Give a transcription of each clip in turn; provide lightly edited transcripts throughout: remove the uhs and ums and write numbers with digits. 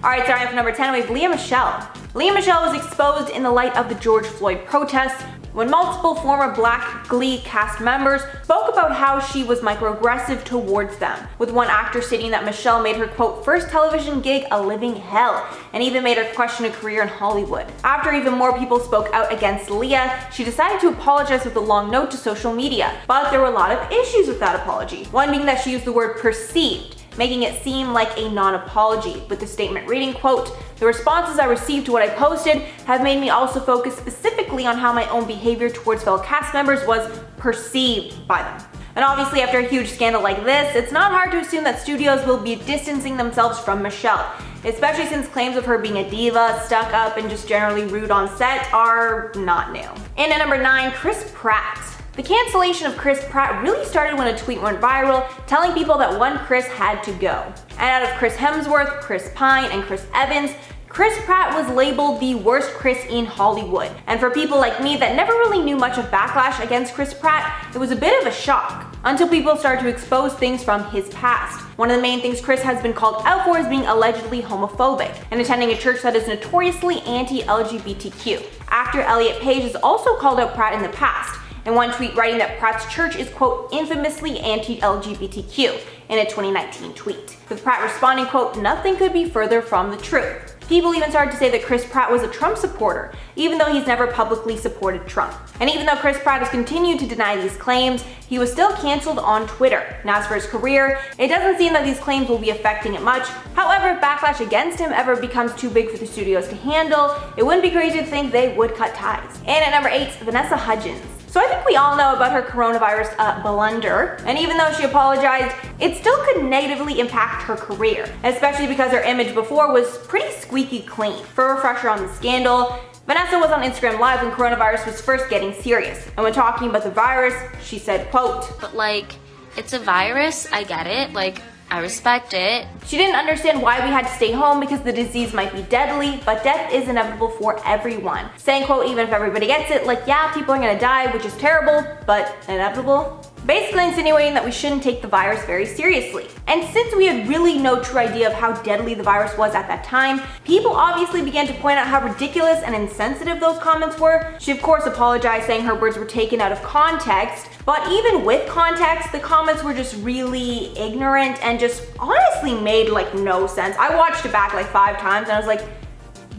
Alright, starting off number 10, we have Lea Michele. Lea Michele was exposed in the light of the George Floyd protests when multiple former Black Glee cast members spoke about how she was microaggressive towards them, with one actor stating that Michele made her, quote, first television gig a living hell, and even made her question a career in Hollywood. After even more people spoke out against Lea, she decided to apologize with a long note to social media, but there were a lot of issues with that apology. One being that she used the word perceived, making it seem like a non-apology, with the statement reading, quote, the responses I received to what I posted have made me also focus specifically on how my own behavior towards fellow cast members was perceived by them. And obviously after a huge scandal like this, it's not hard to assume that studios will be distancing themselves from Michele, especially since claims of her being a diva, stuck up, and just generally rude on set are not new. And at number 9, Chris Pratt. The cancellation of Chris Pratt really started when a tweet went viral telling people that one Chris had to go. And out of Chris Hemsworth, Chris Pine, and Chris Evans, Chris Pratt was labeled the worst Chris in Hollywood. And for people like me that never really knew much of backlash against Chris Pratt, it was a bit of a shock until people started to expose things from his past. One of the main things Chris has been called out for is being allegedly homophobic and attending a church that is notoriously anti-LGBTQ. Actor Elliot Page has also called out Pratt in the past, in one tweet writing that Pratt's church is, quote, infamously anti-LGBTQ in a 2019 tweet, with Pratt responding, quote, nothing could be further from the truth. People even started to say that Chris Pratt was a Trump supporter, even though he's never publicly supported Trump. And even though Chris Pratt has continued to deny these claims, he was still canceled on Twitter. And as for his career, it doesn't seem that these claims will be affecting it much. However, if backlash against him ever becomes too big for the studios to handle, it wouldn't be crazy to think they would cut ties. And at number 8, Vanessa Hudgens. So I think we all know about her coronavirus blunder, and even though she apologized, it still could negatively impact her career, especially because her image before was pretty squeaky clean. For a refresher on the scandal, Vanessa was on Instagram Live when coronavirus was first getting serious, and when talking about the virus, she said, quote, but like, it's a virus, I get it, like, I respect it. She didn't understand why we had to stay home because the disease might be deadly, but death is inevitable for everyone. Saying, quote, even if everybody gets it, like, yeah, people are gonna die, which is terrible, but inevitable. Basically insinuating that we shouldn't take the virus very seriously. And since we had really no true idea of how deadly the virus was at that time, people obviously began to point out how ridiculous and insensitive those comments were. She of course apologized, saying her words were taken out of context, but even with context, the comments were just really ignorant and just honestly made like no sense. I watched it back like 5 times and I was like,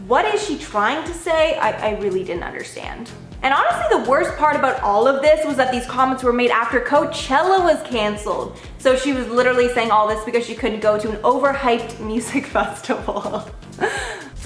what is she trying to say? I really didn't understand. And honestly, the worst part about all of this was that these comments were made after Coachella was canceled. So she was literally saying all this because she couldn't go to an overhyped music festival.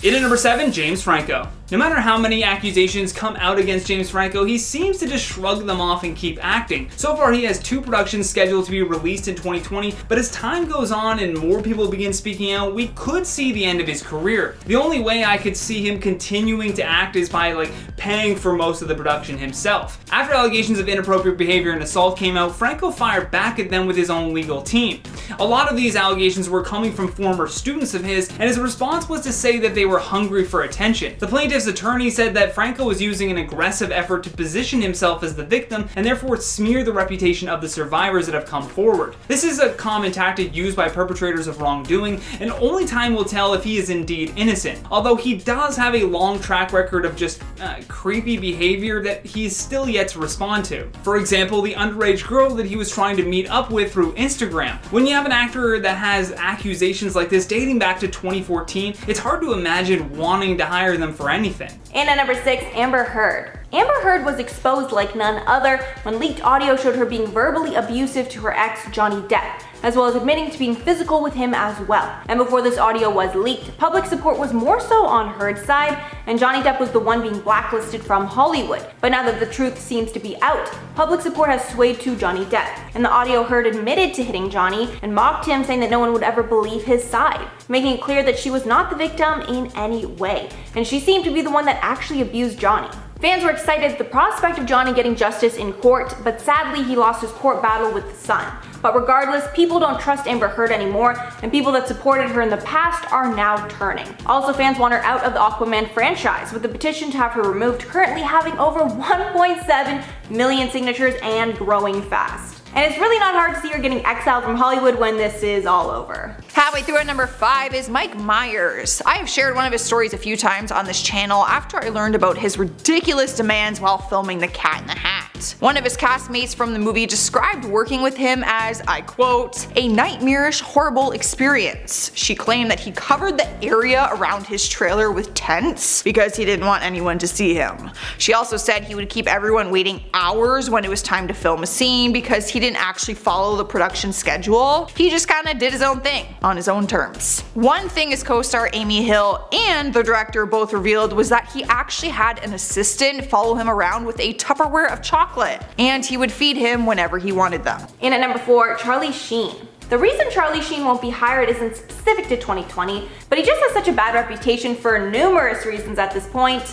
In at number 7, James Franco. No matter how many accusations come out against James Franco, he seems to just shrug them off and keep acting. So far, he has 2 productions scheduled to be released in 2020, but as time goes on and more people begin speaking out, we could see the end of his career. The only way I could see him continuing to act is by paying for most of the production himself. After allegations of inappropriate behavior and assault came out, Franco fired back at them with his own legal team. A lot of these allegations were coming from former students of his, and his response was to say that they were hungry for attention. The plaintiff's attorney said that Franco was using an aggressive effort to position himself as the victim and therefore smear the reputation of the survivors that have come forward. This is a common tactic used by perpetrators of wrongdoing, and only time will tell if he is indeed innocent, although he does have a long track record of just creepy behavior that he's still yet to respond to. For example, the underage girl that he was trying to meet up with through Instagram. When you have an actor that has accusations like this dating back to 2014, it's hard to imagine wanting to hire them for anything. And at number 6, Amber Heard. Amber Heard was exposed like none other when leaked audio showed her being verbally abusive to her ex, Johnny Depp, as well as admitting to being physical with him as well. And before this audio was leaked, public support was more so on Heard's side, and Johnny Depp was the one being blacklisted from Hollywood. But now that the truth seems to be out, public support has swayed to Johnny Depp. In the audio, Heard admitted to hitting Johnny and mocked him, saying that no one would ever believe his side, making it clear that she was not the victim in any way, and she seemed to be the one that actually abused Johnny. Fans were excited at the prospect of Johnny getting justice in court, but sadly he lost his court battle with the Sun. But regardless, people don't trust Amber Heard anymore, and people that supported her in the past are now turning. Also, fans want her out of the Aquaman franchise, with the petition to have her removed currently having over 1.7 million signatures and growing fast. And it's really not hard to see her getting exiled from Hollywood when this is all over. Halfway through at number 5 is Mike Myers. I have shared one of his stories a few times on this channel after I learned about his ridiculous demands while filming The Cat in the Hat. One of his castmates from the movie described working with him as, I quote, a nightmarish, horrible experience. She claimed that he covered the area around his trailer with tents because he didn't want anyone to see him. She also said he would keep everyone waiting hours when it was time to film a scene because he didn't actually follow the production schedule. He just kinda did his own thing on his own terms. One thing his co-star Amy Hill and the director both revealed was that he actually had an assistant follow him around with a Tupperware of chocolate, and he would feed him whenever he wanted them. In at number 4, Charlie Sheen. The reason Charlie Sheen won't be hired isn't specific to 2020, but he just has such a bad reputation for numerous reasons at this point.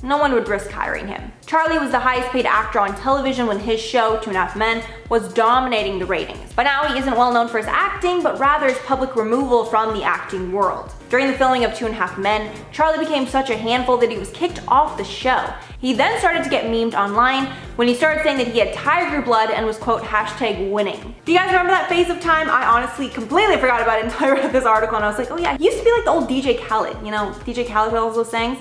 No one would risk hiring him. Charlie was the highest paid actor on television when his show, 2.5 Men, was dominating the ratings. But now he isn't well known for his acting, but rather his public removal from the acting world. During the filming of 2.5 Men, Charlie became such a handful that he was kicked off the show. He then started to get memed online when he started saying that he had tiger blood and was quote #winning. Do you guys remember that phase of time? I honestly completely forgot about it until I read this article and I was like, oh yeah, he used to be like the old DJ Khaled, you know, DJ Khaled with all those things.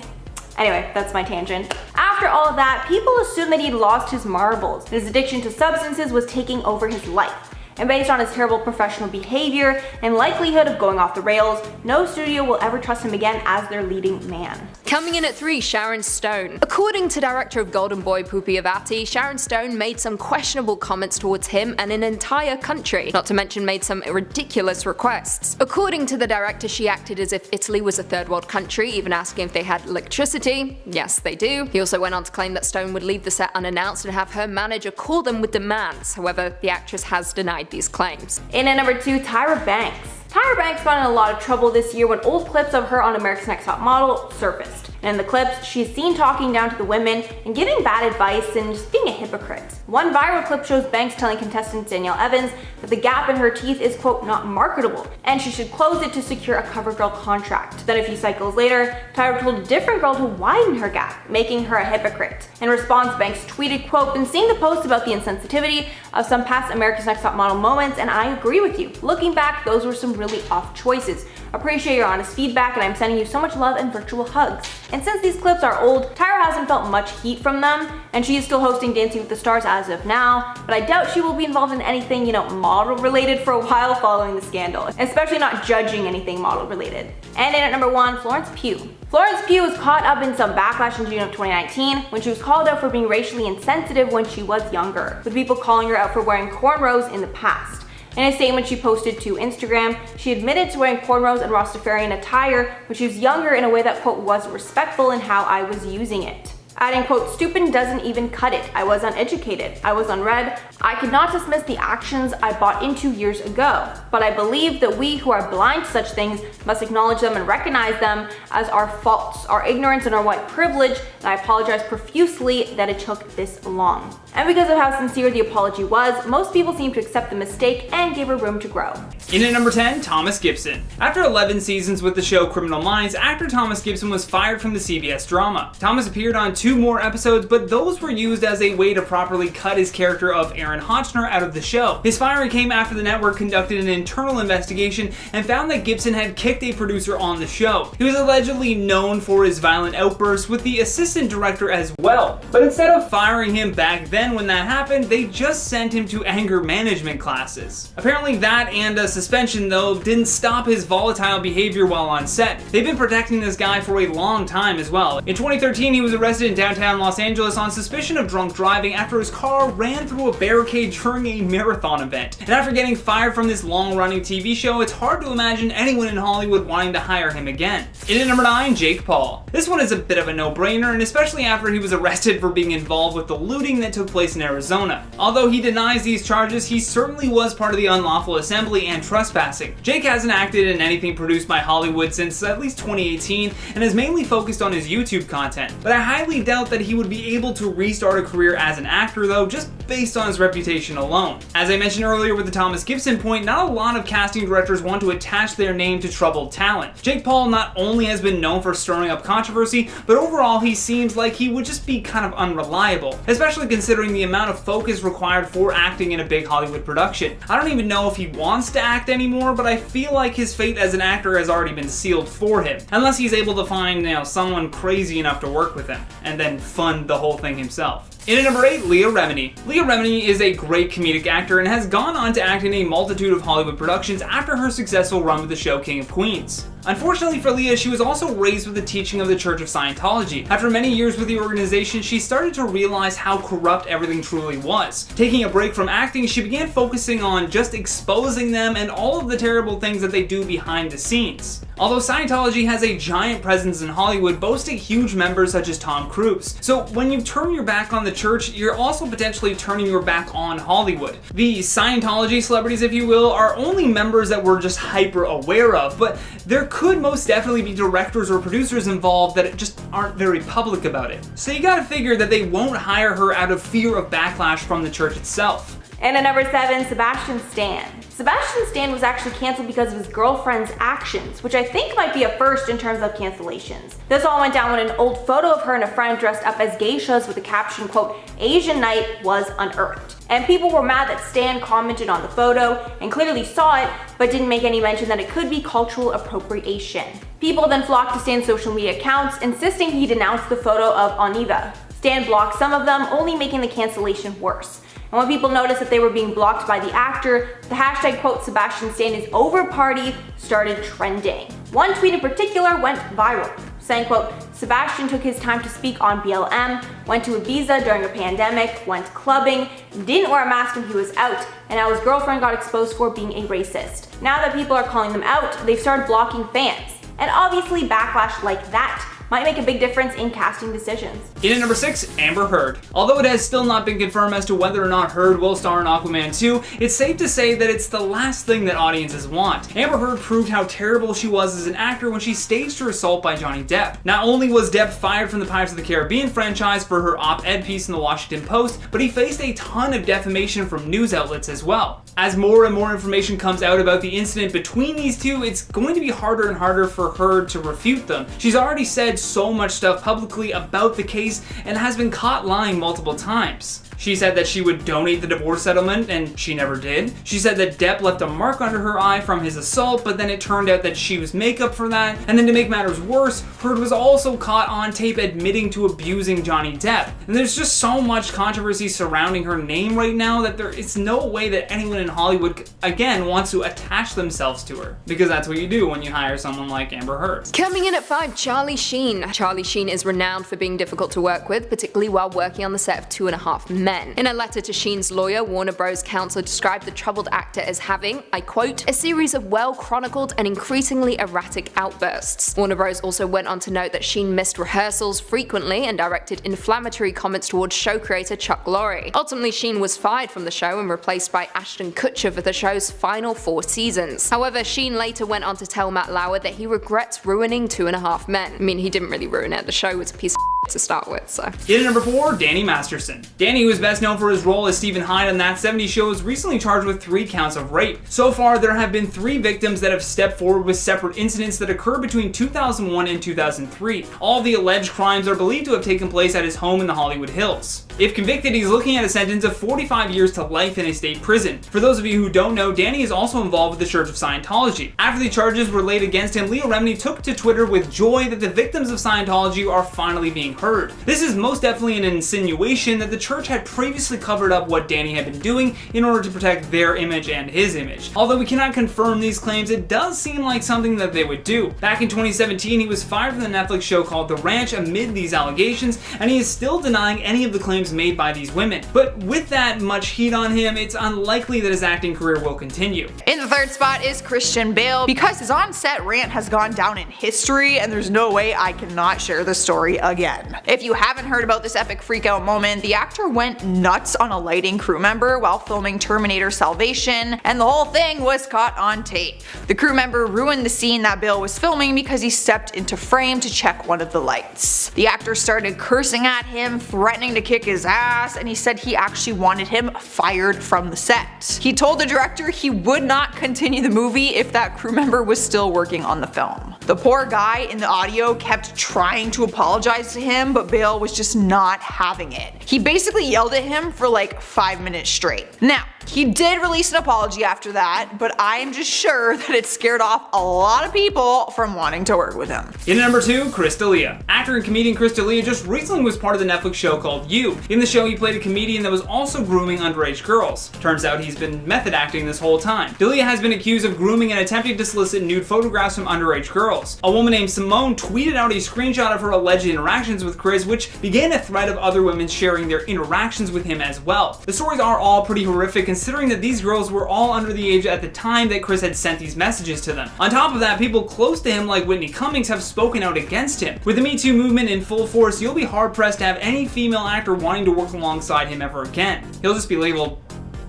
Anyway, that's my tangent. After all of that, people assumed that he'd lost his marbles, and his addiction to substances was taking over his life. And based on his terrible professional behavior and likelihood of going off the rails, no studio will ever trust him again as their leading man. Coming in at 3, Sharon Stone. According to director of Golden Boy Pupi Avati, Sharon Stone made some questionable comments towards him and an entire country, not to mention made some ridiculous requests. According to the director, she acted as if Italy was a third world country, even asking if they had electricity. Yes, they do. He also went on to claim that Stone would leave the set unannounced and have her manager call them with demands. However, the actress has denied these claims. In at number 2, Tyra Banks. Tyra Banks got in a lot of trouble this year when old clips of her on America's Next Top Model surfaced. And in the clips, she's seen talking down to the women and giving bad advice and just being a hypocrite. One viral clip shows Banks telling contestant Danielle Evans that the gap in her teeth is quote not marketable and she should close it to secure a CoverGirl contract. Then a few cycles later, Tyra told a different girl to widen her gap, making her a hypocrite. In response, Banks tweeted quote, "Been seeing the post about the insensitivity of some past America's Next Top Model moments and I agree with you. Looking back, those were some really off choices. Appreciate your honest feedback and I'm sending you so much love and virtual hugs." And since these clips are old, Tyra hasn't felt much heat from them, and she is still hosting Dancing with the Stars as of now, but I doubt she will be involved in anything, you know, model related for a while following the scandal, especially not judging anything model related. And in at number 1, Florence Pugh. Florence Pugh was caught up in some backlash in June of 2019 when she was called out for being racially insensitive when she was younger, with people calling her out for wearing cornrows in the past. In a statement she posted to Instagram, she admitted to wearing cornrows and Rastafarian attire when she was younger in a way that quote was respectful in how I was using it. Adding quote, "Stupid doesn't even cut it. I was uneducated. I was unread. I could not dismiss the actions I bought into years ago. But I believe that we who are blind to such things must acknowledge them and recognize them as our faults, our ignorance and our white privilege, and I apologize profusely that it took this long." And because of how sincere the apology was, most people seemed to accept the mistake and gave her room to grow. In at number 10, Thomas Gibson. After 11 seasons with the show Criminal Minds, actor Thomas Gibson was fired from the CBS drama. Thomas appeared on 2 more episodes, but those were used as a way to properly cut his character of Aaron Hotchner out of the show. His firing came after the network conducted an internal investigation and found that Gibson had kicked a producer on the show. He was allegedly known for his violent outbursts with the assistant director as well. But instead of firing him back then when that happened, they just sent him to anger management classes. Apparently that and a suspension though didn't stop his volatile behavior while on set. They've been protecting this guy for a long time as well. In 2013 he was arrested in downtown Los Angeles on suspicion of drunk driving after his car ran through a barricade during a marathon event. And after getting fired from this long-running TV show, it's hard to imagine anyone in Hollywood wanting to hire him again. In at number 9, Jake Paul. This one is a bit of a no-brainer, and especially after he was arrested for being involved with the looting that took place in Arizona. Although he denies these charges, he certainly was part of the unlawful assembly and trespassing. Jake hasn't acted in anything produced by Hollywood since at least 2018 and has mainly focused on his YouTube content. But I highly doubt that he would be able to restart a career as an actor though, just based on his reputation alone. As I mentioned earlier with the Thomas Gibson point, not a lot of casting directors want to attach their name to troubled talent. Jake Paul not only has been known for stirring up controversy, but overall he seems like he would just be kind of unreliable, especially considering the amount of focus required for acting in a big Hollywood production. I don't even know if he wants to act anymore, but I feel like his fate as an actor has already been sealed for him, unless he's able to find, someone crazy enough to work with him, and then fund the whole thing himself. In at number 8, Leah Remini. Leah Remini is a great comedic actor and has gone on to act in a multitude of Hollywood productions after her successful run with the show King of Queens. Unfortunately for Leah, she was also raised with the teaching of the Church of Scientology. After many years with the organization, she started to realize how corrupt everything truly was. Taking a break from acting, she began focusing on just exposing them and all of the terrible things that they do behind the scenes. Although Scientology has a giant presence in Hollywood, boasting huge members such as Tom Cruise. So when you turn your back on the church, you're also potentially turning your back on Hollywood. The Scientology celebrities, if you will, are only members that we're just hyper aware of, but there could most definitely be directors or producers involved that just aren't very public about it. So you gotta figure that they won't hire her out of fear of backlash from the church itself. And at number 7, Sebastian Stan. Sebastian Stan was actually canceled because of his girlfriend's actions, which I think might be a first in terms of cancellations. This all went down when an old photo of her and a friend dressed up as geishas with the caption, quote, "Asian night" was unearthed. And people were mad that Stan commented on the photo and clearly saw it, but didn't make any mention that it could be cultural appropriation. People then flocked to Stan's social media accounts, insisting he denounced the photo of Oniva. Stan blocked some of them, only making the cancellation worse. And when people noticed that they were being blocked by the actor, the hashtag, quote, "Sebastian Stan is over party" started trending. One tweet in particular went viral, saying, quote, "Sebastian took his time to speak on BLM, went to Ibiza during a pandemic, went clubbing, didn't wear a mask when he was out, and now his girlfriend got exposed for being a racist. Now that people are calling them out, they've started blocking fans." And obviously backlash like that might make a big difference in casting decisions. In at number 6, Amber Heard. Although it has still not been confirmed as to whether or not Heard will star in Aquaman 2, it's safe to say that it's the last thing that audiences want. Amber Heard proved how terrible she was as an actor when she staged her assault by Johnny Depp. Not only was Depp fired from the Pirates of the Caribbean franchise for her op-ed piece in the Washington Post, but he faced a ton of defamation from news outlets as well. As more and more information comes out about the incident between these two, it's going to be harder and harder for Heard to refute them. She's already said so much stuff publicly about the case and has been caught lying multiple times. She said that she would donate the divorce settlement, and she never did. She said that Depp left a mark under her eye from his assault, but then it turned out that she used makeup for that. And then to make matters worse, Heard was also caught on tape admitting to abusing Johnny Depp. And there's just so much controversy surrounding her name right now that there is no way that anyone in Hollywood, again, wants to attach themselves to her. Because that's what you do when you hire someone like Amber Heard. Coming in at 5, Charlie Sheen. Charlie Sheen is renowned for being difficult to work with, particularly while working on the set of 2.5 Men. In a letter to Sheen's lawyer, Warner Bros. Counsel described the troubled actor as having, I quote, "a series of well-chronicled and increasingly erratic outbursts." Warner Bros. Also went on to note that Sheen missed rehearsals frequently and directed inflammatory comments towards show creator Chuck Lorre. Ultimately, Sheen was fired from the show and replaced by Ashton Kutcher for the show's final 4 seasons. However, Sheen later went on to tell Matt Lauer that he regrets ruining 2.5 Men. I mean, he didn't really ruin it, the show was a piece of to start with, so. In at number 4, Danny Masterson. Danny, who is best known for his role as Stephen Hyde on That 70s Show, is recently charged with 3 counts of rape. So far, there have been 3 victims that have stepped forward with separate incidents that occurred between 2001 and 2003. All the alleged crimes are believed to have taken place at his home in the Hollywood Hills. If convicted, he's looking at a sentence of 45 years to life in a state prison. For those of you who don't know, Danny is also involved with the Church of Scientology. After the charges were laid against him, Leah Remini took to Twitter with joy that the victims of Scientology are finally being heard. This is most definitely an insinuation that the church had previously covered up what Danny had been doing in order to protect their image and his image. Although we cannot confirm these claims, it does seem like something that they would do. Back in 2017, he was fired from the Netflix show called The Ranch amid these allegations, and he is still denying any of the claims made by these women. But with that much heat on him, it's unlikely that his acting career will continue. In the 3rd spot is Christian Bale, because his on-set rant has gone down in history and there's no way I cannot share the story again. If you haven't heard about this epic freakout moment, the actor went nuts on a lighting crew member while filming Terminator Salvation, and the whole thing was caught on tape. The crew member ruined the scene that Bale was filming because he stepped into frame to check one of the lights. The actor started cursing at him, threatening to kick his ass, and he said he actually wanted him fired from the set. He told the director he would not continue the movie if that crew member was still working on the film. The poor guy in the audio kept trying to apologize to him, but Bale was just not having it. He basically yelled at him for like 5 minutes straight. Now, he did release an apology after that, but I am just sure that it scared off a lot of people from wanting to work with him. In at number 2, Chris D'Elia. Actor and comedian Chris D'Elia just recently was part of the Netflix show called You. In the show, he played a comedian that was also grooming underage girls. Turns out he's been method acting this whole time. D'Elia has been accused of grooming and attempting to solicit nude photographs from underage girls. A woman named Simone tweeted out a screenshot of her alleged interactions with Chris, which began a thread of other women sharing their interactions with him as well. The stories are all pretty horrific, considering that these girls were all under the age at the time that Chris had sent these messages to them. On top of that, people close to him like Whitney Cummings have spoken out against him. With the Me Too movement in full force, you'll be hard pressed to have any female actor wanting to work alongside him ever again. He'll just be labeled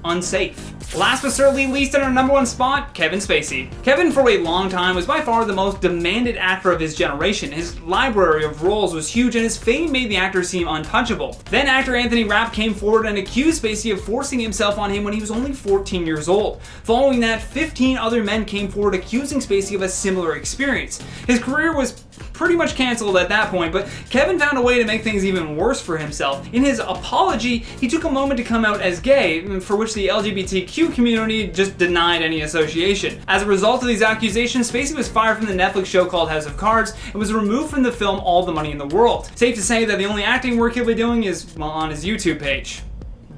unsafe. Last but certainly least, in our number 1 spot, Kevin Spacey. Kevin for a long time was by far the most demanded actor of his generation. His library of roles was huge and his fame made the actor seem untouchable. Then actor Anthony Rapp came forward and accused Spacey of forcing himself on him when he was only 14 years old. Following that, 15 other men came forward accusing Spacey of a similar experience. His career was pretty much canceled at that point, but Kevin found a way to make things even worse for himself. In his apology, he took a moment to come out as gay, for which the LGBTQ community just denied any association. As a result of these accusations, Spacey was fired from the Netflix show called House of Cards and was removed from the film All the Money in the World. Safe to say that the only acting work he'll be doing is, well, on his YouTube page.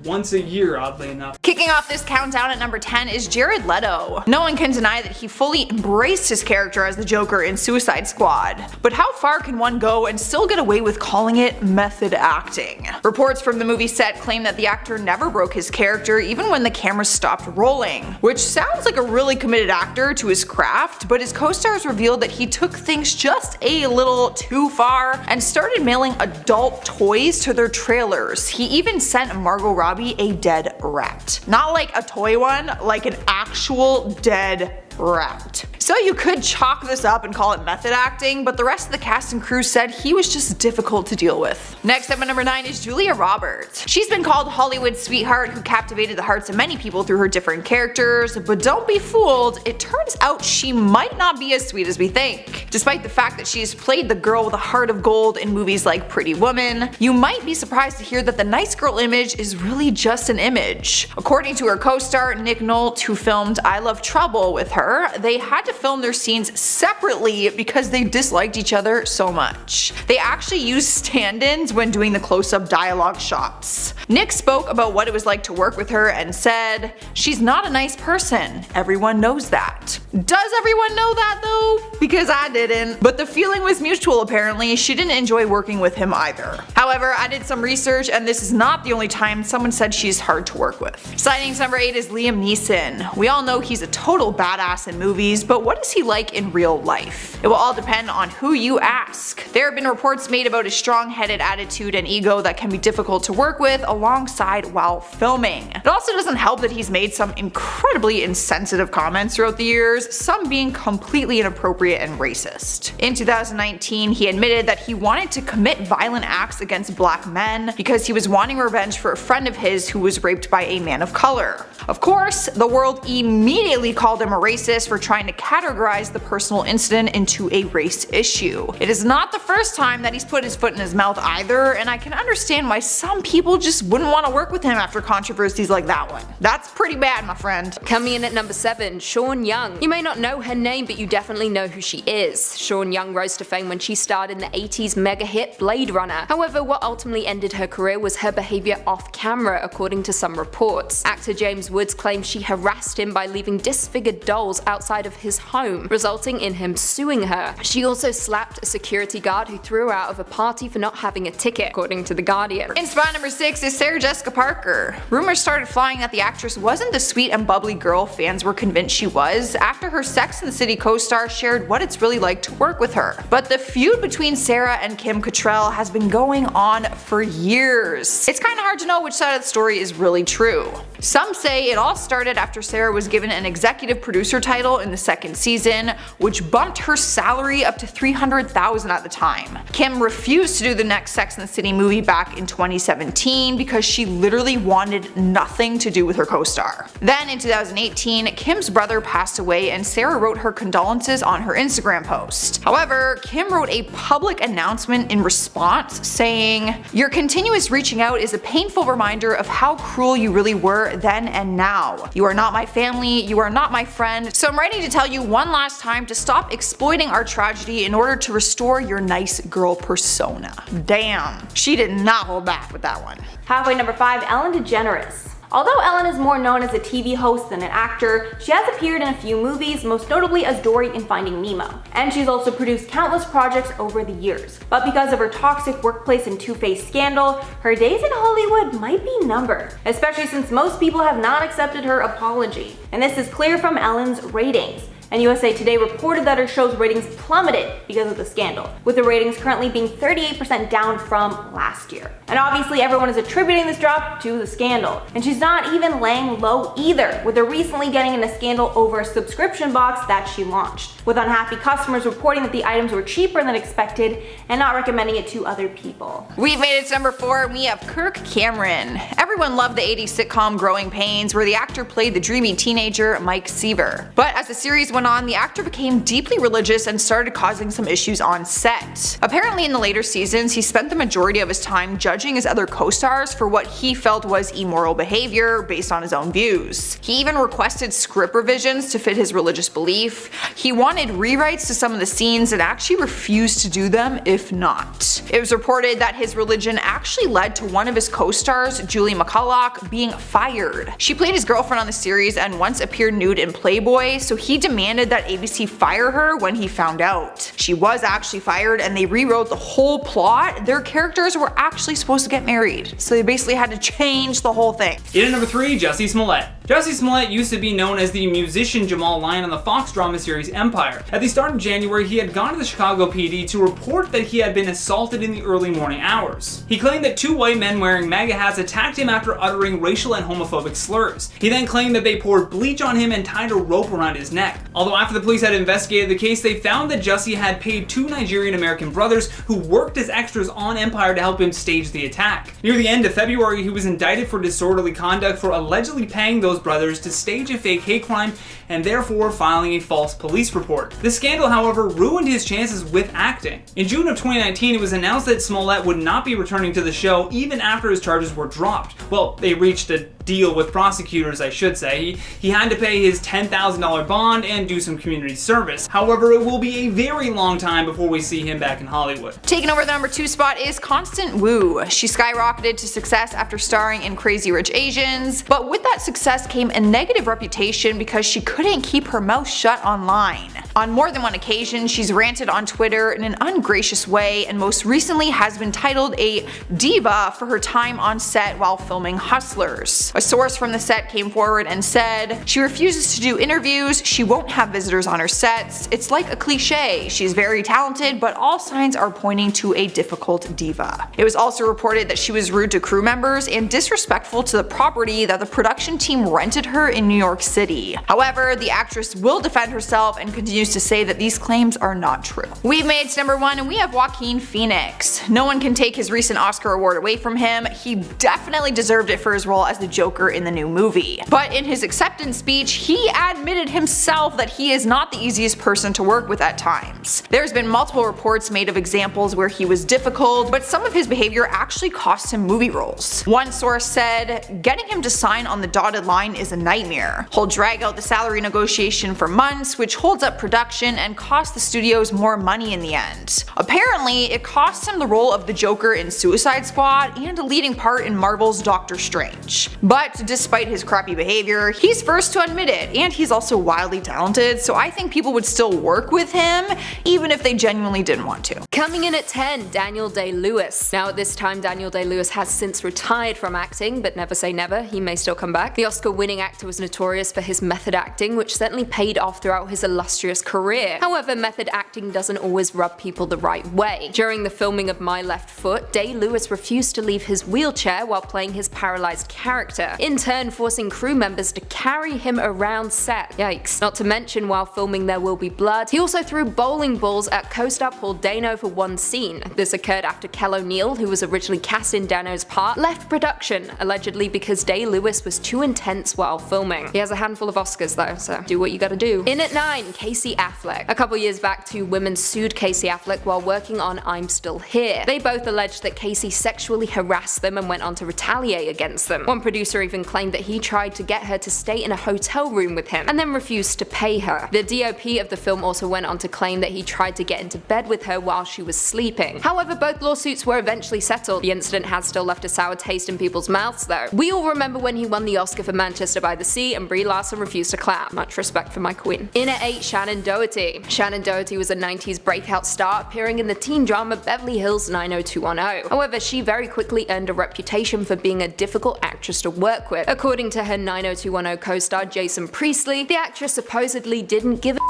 Once a year, oddly enough. Kicking off this countdown at number 10 is Jared Leto. No one can deny that he fully embraced his character as the Joker in Suicide Squad. But how far can one go and still get away with calling it method acting? Reports from the movie set claim that the actor never broke his character even when the camera stopped rolling, which sounds like a really committed actor to his craft, but his co-stars revealed that he took things just a little too far and started mailing adult toys to their trailers. He even sent Margot Robbie a dead rat. Not like a toy one, like an actual dead rat. So you could chalk this up and call it method acting, but the rest of the cast and crew said he was just difficult to deal with. Next up at number 9 is Julia Roberts. She's been called Hollywood's sweetheart who captivated the hearts of many people through her different characters, but don't be fooled, it turns out she might not be as sweet as we think. Despite the fact that she's played the girl with a heart of gold in movies like Pretty Woman, you might be surprised to hear that the nice girl image is really just an image. According to her co-star Nick Nolte, who filmed I Love Trouble with her, they had to film their scenes separately because they disliked each other so much. They actually used stand-ins when doing the close-up dialogue shots. Nick spoke about what it was like to work with her and said, "She's not a nice person. Everyone knows that." Does everyone know that though? Because I didn't. But the feeling was mutual apparently. She didn't enjoy working with him either. However, I did some research and this is not the only time someone said she's hard to work with. Sightings number 8 is Liam Neeson. We all know he's a total badass in movies, but what is he like in real life? It will all depend on who you ask. There have been reports made about his strong-headed attitude and ego that can be difficult to work with alongside while filming. It also doesn't help that he's made some incredibly insensitive comments throughout the years, some being completely inappropriate and racist. In 2019, he admitted that he wanted to commit violent acts against black men because he was wanting revenge for a friend of his who was raped by a man of color. Of course, the world immediately called him a racist for trying to categorize the personal incident into a race issue. It is not the first time that he's put his foot in his mouth either, and I can understand why some people just wouldn't want to work with him after controversies like that one. That's pretty bad, my friend. Coming in at number 7, Sean Young. You may not know her name, but you definitely know who she is. Sean Young rose to fame when she starred in the 80s mega hit Blade Runner. However, what ultimately ended her career was her behavior off camera, according to some reports. Actor James Woods claimed she harassed him by leaving disfigured dolls outside of his home, resulting in him suing her. She also slapped a security guard who threw her out of a party for not having a ticket, according to The Guardian. In spot number 6 is Sarah Jessica Parker. Rumors started flying that the actress wasn't the sweet and bubbly girl fans were convinced she was after her Sex and the City co-star shared what it's really like to work with her. But the feud between Sarah and Kim Cattrall has been going on for years. It's kinda hard to know which side of the story is really true. Some say it all started after Sarah was given an executive producer title in the second season, which bumped her salary up to $300,000 at the time. Kim refused to do the next Sex and the City movie back in 2017 because she literally wanted nothing to do with her co-star. Then in 2018, Kim's brother passed away and Sarah wrote her condolences on her Instagram post. However, Kim wrote a public announcement in response saying, "Your continuous reaching out is a painful reminder of how cruel you really were then and now. You are not my family, you are not my friend, so I'm writing to tell you one last time to stop exploiting our tragedy in order to restore your nice girl persona." Damn, she did not hold back with that one. Halfway number 5, Ellen DeGeneres. Although Ellen is more known as a TV host than an actor, she has appeared in a few movies, most notably as Dory in Finding Nemo. And she's also produced countless projects over the years. But because of her toxic workplace and two-faced scandal, her days in Hollywood might be numbered, especially since most people have not accepted her apology. And this is clear from Ellen's ratings. And USA Today reported that her show's ratings plummeted because of the scandal, with the ratings currently being 38% down from last year. And obviously everyone is attributing this drop to the scandal. And she's not even laying low either, with her recently getting in a scandal over a subscription box that she launched, with unhappy customers reporting that the items were cheaper than expected and not recommending it to other people. We've made it to number 4, and we have Kirk Cameron. Everyone loved the 80s sitcom Growing Pains, where the actor played the dreamy teenager Mike Seaver. But as the series went on, the actor became deeply religious and started causing some issues on set. Apparently in the later seasons, he spent the majority of his time judging his other co-stars for what he felt was immoral behavior based on his own views. He even requested script revisions to fit his religious belief. He wanted rewrites to some of the scenes and actually refused to do them if not. It was reported that his religion actually led to one of his co-stars, Julie McCulloch, being fired. She played his girlfriend on the series and once appeared nude in Playboy, so he demanded that ABC fire her when he found out. She was actually fired and they rewrote the whole plot. Their characters were actually supposed to get married, so they basically had to change the whole thing. In at number 3, Jussie Smollett. Jussie Smollett used to be known as the musician Jamal Lyon on the Fox drama series Empire. At the start of January, he had gone to the Chicago PD to report that he had been assaulted in the early morning hours. He claimed that 2 white men wearing MAGA hats attacked him after uttering racial and homophobic slurs. He then claimed that they poured bleach on him and tied a rope around his neck. Although after the police had investigated the case, they found that Jussie had paid 2 Nigerian American brothers who worked as extras on Empire to help him stage the attack. Near the end of February, he was indicted for disorderly conduct for allegedly paying those brothers to stage a fake hate crime and therefore filing a false police report. The scandal, however, ruined his chances with acting. In June of 2019, it was announced that Smollett would not be returning to the show even after his charges were dropped. Well, they reached a deal with prosecutors, I should say. He had to pay his $10,000 bond and do some community service. However, it will be a very long time before we see him back in Hollywood. Taking over the number 2 spot is Constance Wu. She skyrocketed to success after starring in Crazy Rich Asians, but with that success came a negative reputation because she couldn't keep her mouth shut online. On more than one occasion, she's ranted on Twitter in an ungracious way, and most recently has been titled a diva for her time on set while filming Hustlers. A source from the set came forward and said, "She refuses to do interviews, she won't have visitors on her sets. It's like a cliche. She's very talented, but all signs are pointing to a difficult diva." It was also reported that she was rude to crew members and disrespectful to the property that the production team rented her in New York City. However, the actress will defend herself and continues to say that these claims are not true. We've made it to number 1, and we have Joaquin Phoenix. No one can take his recent Oscar award away from him. He definitely deserved it for his role as the Joker in the new movie. But in his acceptance speech, he admitted himself that he is not the easiest person to work with at times. There's been multiple reports made of examples where he was difficult, but some of his behavior actually cost him movie roles. One source said, "Getting him to sign on the dotted line is a nightmare. He'll drag out the salary negotiation for months, which holds up production and costs the studios more money in the end." Apparently, it cost him the role of the Joker in Suicide Squad and a leading part in Marvel's Doctor Strange. But despite his crappy behavior, he's first to admit it, and he's also wildly talented, so I think people would still work with him, even if they genuinely didn't want to. Coming in at 10, Daniel Day-Lewis. Now at this time, Daniel Day-Lewis has since retired from acting, but never say never, he may still come back. The Oscar-winning actor was notorious for his method acting, which certainly paid off throughout his illustrious career. However, method acting doesn't always rub people the right way. During the filming of My Left Foot, Day-Lewis refused to leave his wheelchair while playing his paralyzed character, in turn forcing crew members to carry him around set. Yikes. Not to mention, while filming There Will Be Blood, he also threw bowling balls at co-star Paul Dano for one scene. This occurred after Kel O'Neill, who was originally cast in Dano's part, left production, allegedly because Day-Lewis was too intense while filming. He has a handful of Oscars though, so do what you gotta do. In at 9, Casey Affleck. A couple years back, 2 women sued Casey Affleck while working on I'm Still Here. They both alleged that Casey sexually harassed them and went on to retaliate against them. One producer even claimed that he tried to get her to stay in a hotel room with him and then refused to pay her. The DOP of the film also went on to claim that he tried to get into bed with her while she was sleeping. However, both lawsuits were eventually settled. The incident has still left a sour taste in people's mouths though. We all remember when he won the Oscar for Manchester by the Sea and Brie Larson refused to clap. Much respect for my queen. In at 8, Shannon Doherty. Shannon Doherty was a 90s breakout star appearing in the teen drama Beverly Hills 90210. However, she very quickly earned a reputation for being a difficult actress to work with. According to her 90210 co-star Jason Priestley, the actress supposedly didn't give a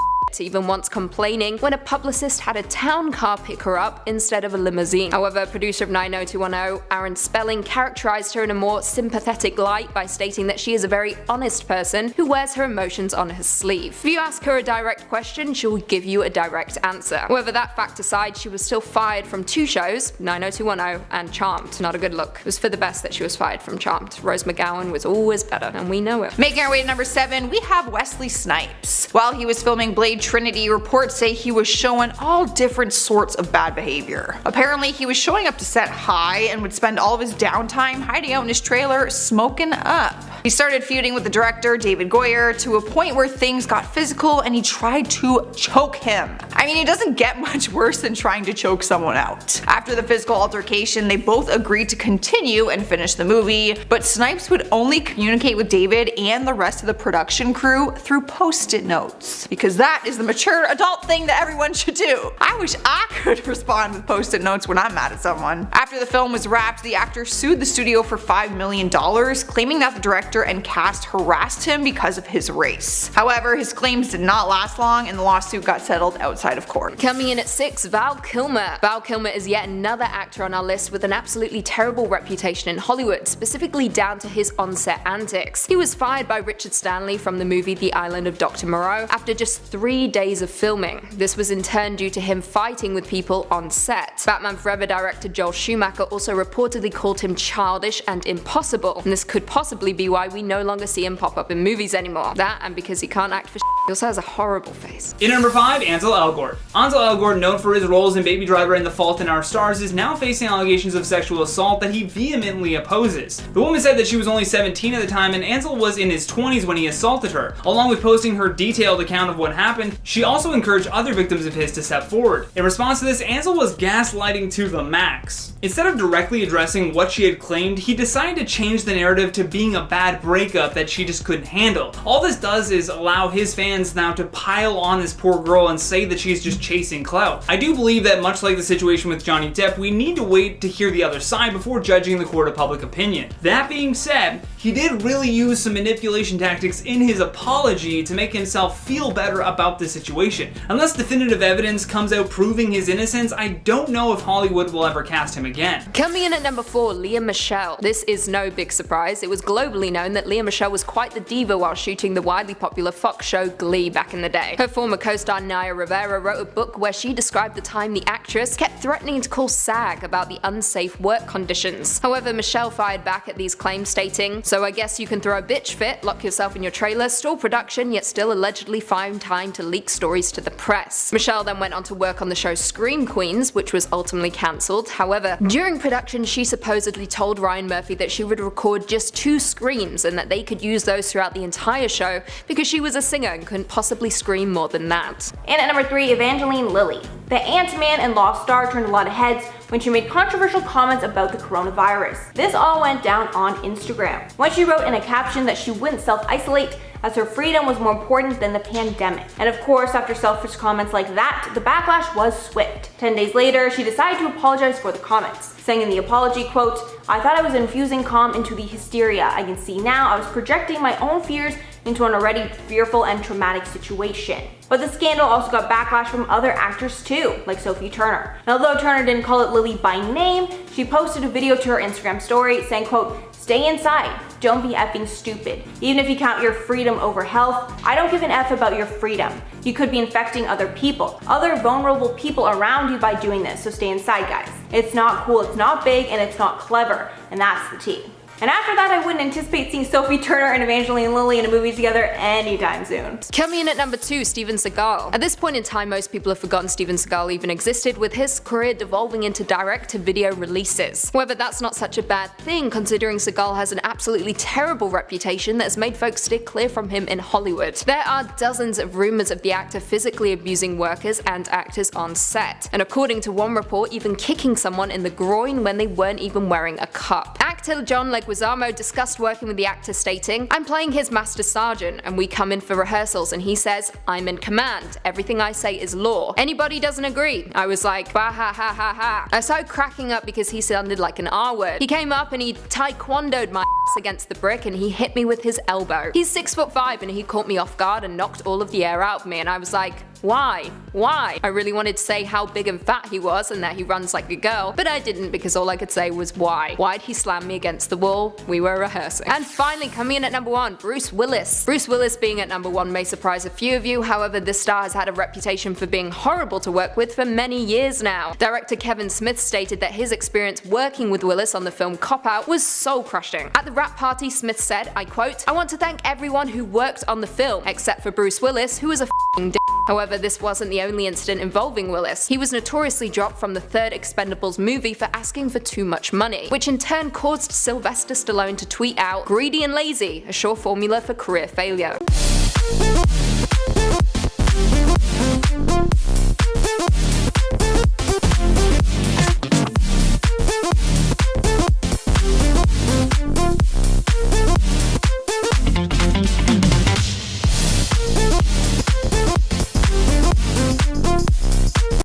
even once complaining when a publicist had a town car pick her up instead of a limousine. However, producer of 90210, Aaron Spelling, characterized her in a more sympathetic light by stating that she is a very honest person who wears her emotions on her sleeve. If you ask her a direct question, she'll give you a direct answer. However, that fact aside, she was still fired from 2 shows, 90210 and Charmed. Not a good look. It was for the best that she was fired from Charmed. Rose McGowan was always better, and we know it. Making our way to number 7, we have Wesley Snipes. While he was filming Blade Trinity, reports say he was showing all different sorts of bad behavior. Apparently, he was showing up to set high and would spend all of his downtime hiding out in his trailer smoking up. He started feuding with the director, David Goyer, to a point where things got physical and he tried to choke him. I mean, it doesn't get much worse than trying to choke someone out. After the physical altercation, they both agreed to continue and finish the movie, but Snipes would only communicate with David and the rest of the production crew through post-it notes, because that is the mature adult thing that everyone should do. I wish I could respond with post-it notes when I'm mad at someone. After the film was wrapped, the actor sued the studio for $5 million, claiming that the director and cast harassed him because of his race. However, his claims did not last long and the lawsuit got settled outside of court. Coming in at 6, Val Kilmer. Val Kilmer is yet another actor on our list with an absolutely terrible reputation in Hollywood, specifically down to his on-set antics. He was fired by Richard Stanley from the movie The Island of Dr. Moreau after just 3 days of filming. This was in turn due to him fighting with people on set. Batman Forever director Joel Schumacher also reportedly called him childish and impossible, and this could possibly be why we no longer see him pop up in movies anymore. That and because he can't act for he also has a horrible face. In at number 5, Ansel Elgort. Ansel Elgort, known for his roles in Baby Driver and The Fault in Our Stars, is now facing allegations of sexual assault that he vehemently opposes. The woman said that she was only 17 at the time and Ansel was in his 20s when he assaulted her. Along with posting her detailed account of what happened, she also encouraged other victims of his to step forward. In response to this, Ansel was gaslighting to the max. Instead of directly addressing what she had claimed, he decided to change the narrative to being a bad breakup that she just couldn't handle. All this does is allow his fans now to pile on this poor girl and say that she's just chasing clout. I do believe that much like the situation with Johnny Depp, we need to wait to hear the other side before judging the court of public opinion. That being said, he did really use some manipulation tactics in his apology to make himself feel better about the situation. Unless definitive evidence comes out proving his innocence, I don't know if Hollywood will ever cast him again. Coming in at number 4, Lea Michele. This is no big surprise. It was globally known that Lea Michele was quite the diva while shooting the widely popular Fox show Glee back in the day. Her former co-star Naya Rivera wrote a book where she described the time the actress kept threatening to call SAG about the unsafe work conditions. However, Michelle fired back at these claims, stating, "So I guess you can throw a bitch fit, lock yourself in your trailer, stall production, yet still allegedly find time to leak stories to the press." Michelle then went on to work on the show Scream Queens, which was ultimately cancelled. However, during production she supposedly told Ryan Murphy that she would record just 2 screams and that they could use those throughout the entire show because she was a singer and couldn't possibly scream more than that. And at number 3, Evangeline Lilly. The Ant-Man and Lost star turned a lot of heads when she made controversial comments about the coronavirus. This all went down on Instagram, when she wrote in a caption that she wouldn't self-isolate as her freedom was more important than the pandemic. And of course, after selfish comments like that, the backlash was swift. 10 days later, she decided to apologize for the comments, saying in the apology, quote, "I thought I was infusing calm into the hysteria. I can see now I was projecting my own fears into an already fearful and traumatic situation." But the scandal also got backlash from other actors too, like Sophie Turner. And although Turner didn't call it Lily by name, she posted a video to her Instagram story saying, quote, "Stay inside, don't be effing stupid. Even if you count your freedom over health, I don't give an F about your freedom. You could be infecting other people, other vulnerable people around you by doing this, so stay inside, guys. It's not cool, it's not big, and it's not clever, and that's the tea." And after that, I wouldn't anticipate seeing Sophie Turner and Evangeline Lilly in a movie together anytime soon. Coming in at number 2, Steven Seagal. At this point in time, most people have forgotten Steven Seagal even existed, with his career devolving into direct-to-video releases. However, that's not such a bad thing, considering Seagal has an absolutely terrible reputation that has made folks steer clear from him in Hollywood. There are dozens of rumors of the actor physically abusing workers and actors on set, and according to one report, even kicking someone in the groin when they weren't even wearing a cup. Actor John Leguizamo discussed working with the actor, stating, "I'm playing his master sergeant, and we come in for rehearsals and he says, 'I'm in command. Everything I say is law. Anybody doesn't agree?' I was like, bah ha ha ha ha." I started cracking up because he sounded like an R word. He came up and he taekwondo'd my ass against the brick and he hit me with his elbow. He's 6'5" and he caught me off guard and knocked all of the air out of me, and I was like, why? Why? I really wanted to say how big and fat he was and that he runs like a girl, but I didn't because all I could say was why. Why'd he slam me against the wall? We were rehearsing. And finally, coming in at number 1, Bruce Willis. Bruce Willis being at number 1 may surprise a few of you, however this star has had a reputation for being horrible to work with for many years now. Director Kevin Smith stated that his experience working with Willis on the film Cop Out was soul crushing. At the wrap party, Smith said, I quote, "I want to thank everyone who worked on the film, except for Bruce Willis, who was a f***ing d***." However, this wasn't the only incident involving Willis. He was notoriously dropped from the third Expendables movie for asking for too much money, which in turn caused Sylvester Stallone to tweet out, "Greedy and lazy, a sure formula for career failure."